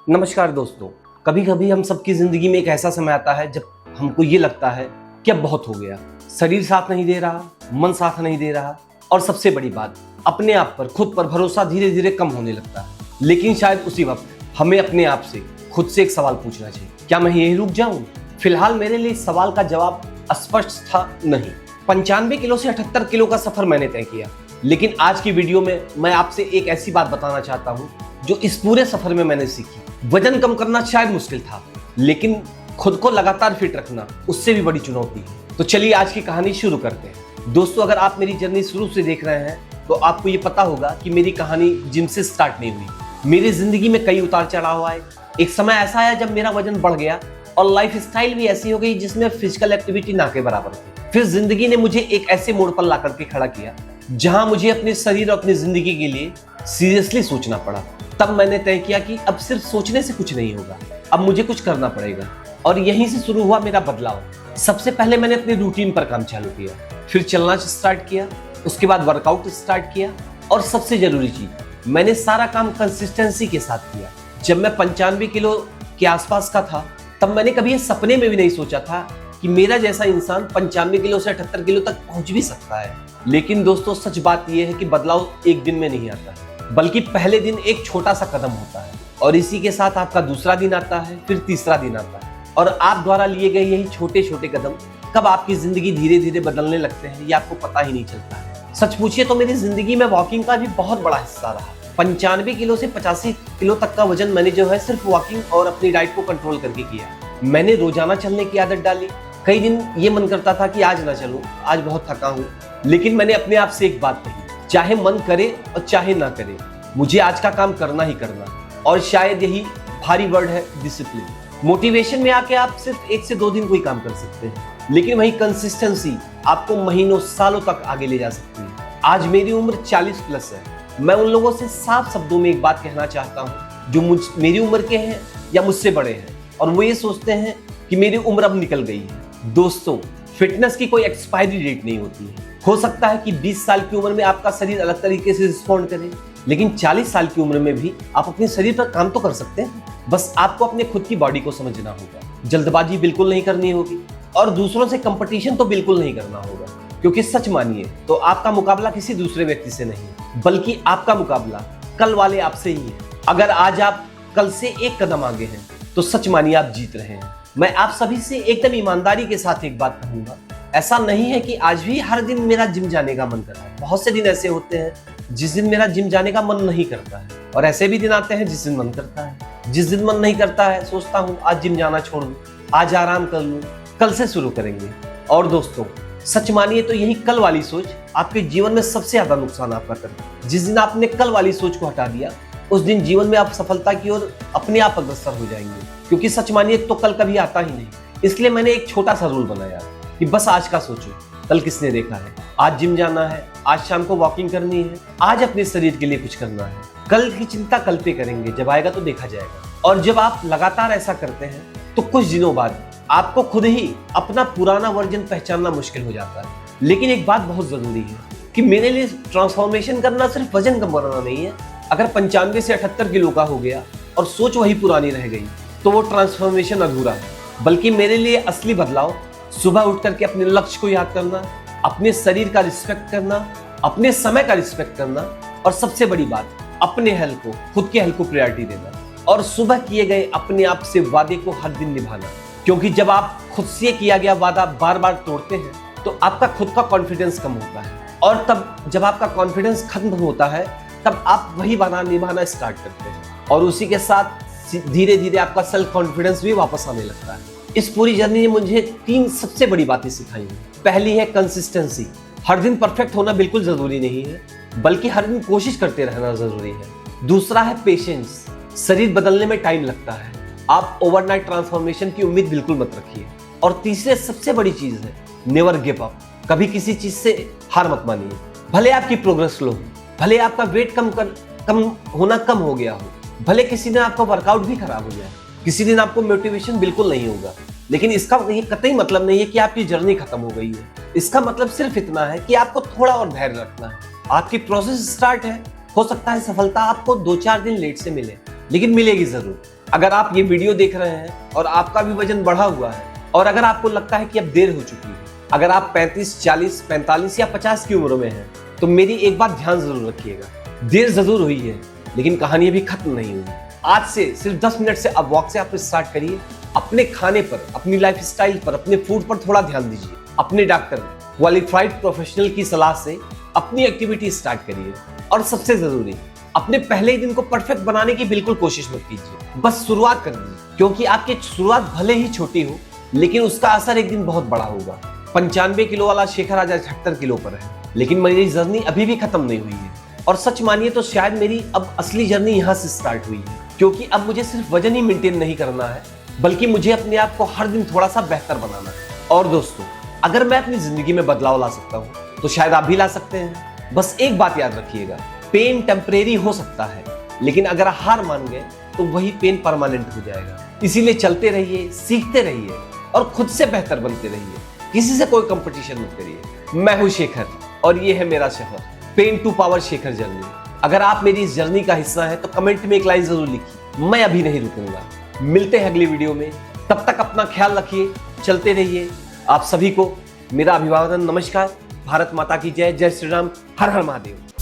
नमस्कार दोस्तों। कभी कभी हम सबकी जिंदगी में एक ऐसा समय आता है जब हमको ये लगता है कि अब बहुत हो गया, शरीर साथ नहीं दे रहा, मन साथ नहीं दे रहा और सबसे बड़ी बात, अपने आप पर खुद पर भरोसा धीरे धीरे कम होने लगता है। लेकिन शायद उसी वक्त हमें अपने आप से खुद से एक सवाल पूछना चाहिए, क्या मैं यहीं रुक जाऊं? फिलहाल मेरे लिए इस सवाल का जवाब स्पष्ट था नहीं। 95 किलो से 78 किलो का सफर मैंने तय किया, लेकिन आज की वीडियो में मैं आपसे एक ऐसी बात बताना चाहता हूं जो इस पूरे सफर में मैंने सीखी। वजन कम करना शायद मुश्किल था, लेकिन खुद को लगातार फिट रखना उससे भी बड़ी चुनौती है। तो चलिए आज की कहानी शुरू करते हैं। दोस्तों, अगर आप मेरी जर्नी शुरू से देख रहे हैं तो आपको ये पता होगा कि मेरी कहानी जिम से स्टार्ट नहीं हुई। मेरी जिंदगी में कई उतार चढ़ाव आए। एक समय ऐसा आया जब मेरा वजन बढ़ गया और लाइफ स्टाइल भी ऐसी हो गई जिसमें फिजिकल एक्टिविटी ना के बराबर थी। फिर जिंदगी ने मुझे एक ऐसे मोड़ पर ला करके खड़ा किया जहां मुझे अपने शरीर और अपनी जिंदगी के लिए सीरियसली सोचना पड़ा। तब मैंने तय किया कि अब सिर्फ सोचने से कुछ नहीं होगा, अब मुझे कुछ करना पड़ेगा। और यहीं से शुरू हुआ मेरा बदलाव। सबसे पहले मैंने अपनी रूटीन पर काम चालू किया, फिर चलना स्टार्ट किया, उसके बाद वर्कआउट स्टार्ट किया और सबसे जरूरी चीज, मैंने सारा काम कंसिस्टेंसी के साथ किया। जब मैं 95 किलो के आसपास का था तब मैंने कभी ये सपने में भी नहीं सोचा था कि मेरा जैसा इंसान 95 किलो से 78 किलो तक पहुंच भी सकता है। लेकिन दोस्तों, सच बात यह है कि बदलाव एक दिन में नहीं आता, बल्कि पहले दिन एक छोटा सा कदम होता है और इसी के साथ आपका दूसरा दिन आता है, फिर तीसरा दिन आता है और आप द्वारा लिए गए यही छोटे छोटे कदम कब आपकी जिंदगी धीरे धीरे बदलने लगते हैं ये आपको पता ही नहीं चलता है। सच पूछिए तो मेरी जिंदगी में वॉकिंग का भी बहुत बड़ा हिस्सा रहा। 95 किलो से 85 किलो तक का वजन मैंने जो है सिर्फ वॉकिंग और अपनी डाइट को कंट्रोल करके किया। मैंने रोजाना चलने की आदत डाली। कई दिन ये मन करता था कि आज ना चलूं, आज बहुत थका हूं, लेकिन मैंने अपने आप से एक बात कही, चाहे मन करे और चाहे ना करे, मुझे आज का काम करना ही करना। और शायद यही भारी वर्ड है, डिसिप्लिन। मोटिवेशन में आके आप सिर्फ 1 से 2 दिन कोई काम कर सकते हैं, लेकिन वही कंसिस्टेंसी आपको महीनों सालों तक आगे ले जा सकती है। आज मेरी उम्र 40 प्लस है। मैं उन लोगों से साफ शब्दों में एक बात कहना चाहता हूँ जो मेरी उम्र के हैं या मुझसे बड़े हैं और वो ये सोचते हैं कि मेरी उम्र अब निकल गई है। दोस्तों, फिटनेस की कोई एक्सपायरी डेट नहीं होती है। हो सकता है कि 20 साल की उम्र में आपका शरीर अलग तरीके से रिस्पॉन्ड करे, लेकिन 40 साल की उम्र में भी आप अपने शरीर पर काम तो कर सकते हैं। बस आपको अपने खुद की बॉडी को समझना होगा, जल्दबाजी बिल्कुल नहीं करनी होगी और दूसरों से कंपटीशन तो बिल्कुल नहीं करना होगा, क्योंकि सच मानिए तो आपका मुकाबला किसी दूसरे व्यक्ति से नहीं, बल्कि आपका मुकाबला कल वाले आपसे ही है। अगर आज आप कल से एक कदम आगे हैं तो सच मानिए आप जीत रहे हैं। मैं आप सभी से एकदम ईमानदारी के साथ एक बात कहूंगा, ऐसा नहीं है कि आज भी हर दिन मेरा जिम जाने का मन कर रहा है। बहुत से दिन ऐसे होते हैं जिस दिन मेरा जिम जाने का मन नहीं करता है, और ऐसे भी दिन आते हैं जिस दिन मन करता है। जिस दिन मन नहीं करता है सोचता हूँ आज जिम जाना छोड़ दूं, आज आराम कर लूं, कल से शुरू करेंगे। और दोस्तों, सच मानिए तो यही कल वाली सोच आपके जीवन में सबसे ज्यादा नुकसान आपका करे। जिस दिन आपने कल वाली सोच को हटा दिया उस दिन जीवन में आप सफलता की ओर अपने आप अग्रसर हो जाएंगे, क्योंकि सच मानिए तो कल कभी आता ही नहीं। इसलिए मैंने एक छोटा सा रूल बनाया कि बस आज का सोचो, कल किसने देखा है। आज जिम जाना है, आज शाम को वॉकिंग करनी है, आज अपने शरीर के लिए कुछ करना है। कल की चिंता कल पे करेंगे, जब आएगा तो देखा जाएगा। और जब आप लगातार ऐसा करते हैं तो कुछ दिनों बाद आपको खुद ही अपना पुराना वर्जन पहचानना मुश्किल हो जाता है। लेकिन एक बात बहुत जरूरी है कि मेरे लिए ट्रांसफॉर्मेशन करना सिर्फ वजन कम करना नहीं है। अगर 95 से 78 किलो का हो गया और सोच वही पुरानी रह गई तो वो ट्रांसफॉर्मेशन अधूरा है। बल्कि मेरे लिए असली बदलाव सुबह उठ करके अपने लक्ष्य को याद करना, अपने शरीर का रिस्पेक्ट करना, अपने समय का रिस्पेक्ट करना और सबसे बड़ी बात, अपने हेल्थ को, खुद के हेल्थ को प्रायोरिटी देना और सुबह किए गए अपने आप से वादे को हर दिन निभाना। क्योंकि जब आप खुद से किया गया वादा बार बार तोड़ते हैं तो आपका खुद का कॉन्फिडेंस कम होता है, और तब जब आपका कॉन्फिडेंस खत्म होता है तब आप वही वादा निभाना स्टार्ट करते हैं और उसी के साथ धीरे धीरे आपका सेल्फ कॉन्फिडेंस भी वापस आने लगता है। इस पूरी जर्नी ने मुझे 3 सबसे बड़ी बातें सिखाई हैं। पहली है कंसिस्टेंसी। हर दिन परफेक्ट होना बिल्कुल जरूरी नहीं है, बल्कि हर दिन कोशिश करते रहना जरूरी है। दूसरा है पेशेंस। शरीर बदलने में टाइम लगता है, आप ओवरनाइट ट्रांसफॉर्मेशन की उम्मीद बिल्कुल मत रखिए। और तीसरे सबसे बड़ी चीज है नेवर गिव अप। कभी किसी चीज से हार मत मानिए। भले आपकी प्रोग्रेस स्लो हो, भले आपका वेट कम हो गया हो, भले किसी दिन आपका वर्कआउट भी खराब हो जाए, किसी दिन आपको मोटिवेशन बिल्कुल नहीं होगा, लेकिन इसका ये कतई मतलब नहीं है कि आपकी जर्नी खत्म हो गई है। इसका मतलब सिर्फ इतना है कि आपको थोड़ा और धैर्य रखना है। आपकी प्रोसेस स्टार्ट है, हो सकता है सफलता आपको 2-4 दिन लेट से मिले, लेकिन मिलेगी जरूर। अगर आप ये वीडियो देख रहे हैं और आपका भी वजन बढ़ा हुआ है और अगर आपको लगता है कि अब देर हो चुकी है, अगर आप 35, 40, 45 या 50 की उम्र में हैं, तो मेरी एक बात ध्यान जरूर रखिएगा। देर जरूर हुई है लेकिन कहानी अभी खत्म नहीं हुई। आज से सिर्फ 10 मिनट से अब वॉक से आप स्टार्ट करिए। अपने खाने पर, अपनी लाइफस्टाइल पर, अपने फूड पर थोड़ा ध्यान दीजिए। अपने डॉक्टर, क्वालिफाइड प्रोफेशनल की सलाह से अपनी एक्टिविटी स्टार्ट करिए। और सबसे जरूरी, अपने पहले ही दिन को परफेक्ट बनाने की बिल्कुल कोशिश मत कीजिए। बस शुरुआत कर दीजिए, क्योंकि आपकी शुरुआत भले ही छोटी हो लेकिन उसका असर एक दिन बहुत बड़ा होगा। 95 किलो वाला शेखर आज 78 किलो पर है, लेकिन मेरी जर्नी अभी भी खत्म नहीं हुई है। और सच मानिए तो शायद मेरी अब असली जर्नी यहाँ से स्टार्ट हुई है, क्योंकि अब मुझे सिर्फ वजन ही मेंटेन नहीं करना है, बल्कि मुझे अपने आप को हर दिन थोड़ा सा बेहतर बनाना है। और दोस्तों, अगर मैं अपनी जिंदगी में बदलाव ला सकता हूँ तो शायद आप भी ला सकते हैं। बस एक बात याद रखिएगा, पेन टेम्परेरी हो सकता है, लेकिन अगर हार मान गए तो वही पेन परमानेंट हो जाएगा। इसीलिए चलते रहिए, सीखते रहिए और खुद से बेहतर बनते रहिए। किसी से कोई कंपटीशन मत करिए। मैं हूं शेखर और ये है मेरा शहर, pen to power Shekhar journey. अगर आप मेरी इस जर्नी का हिस्सा हैं तो कमेंट में एक लाइन जरूर लिखिए। मैं अभी नहीं रुकूंगा। मिलते हैं अगली वीडियो में, तब तक अपना ख्याल रखिए, चलते रहिए। आप सभी को मेरा अभिवादन, नमस्कार। भारत माता की जय। जय श्री राम। हर हर महादेव।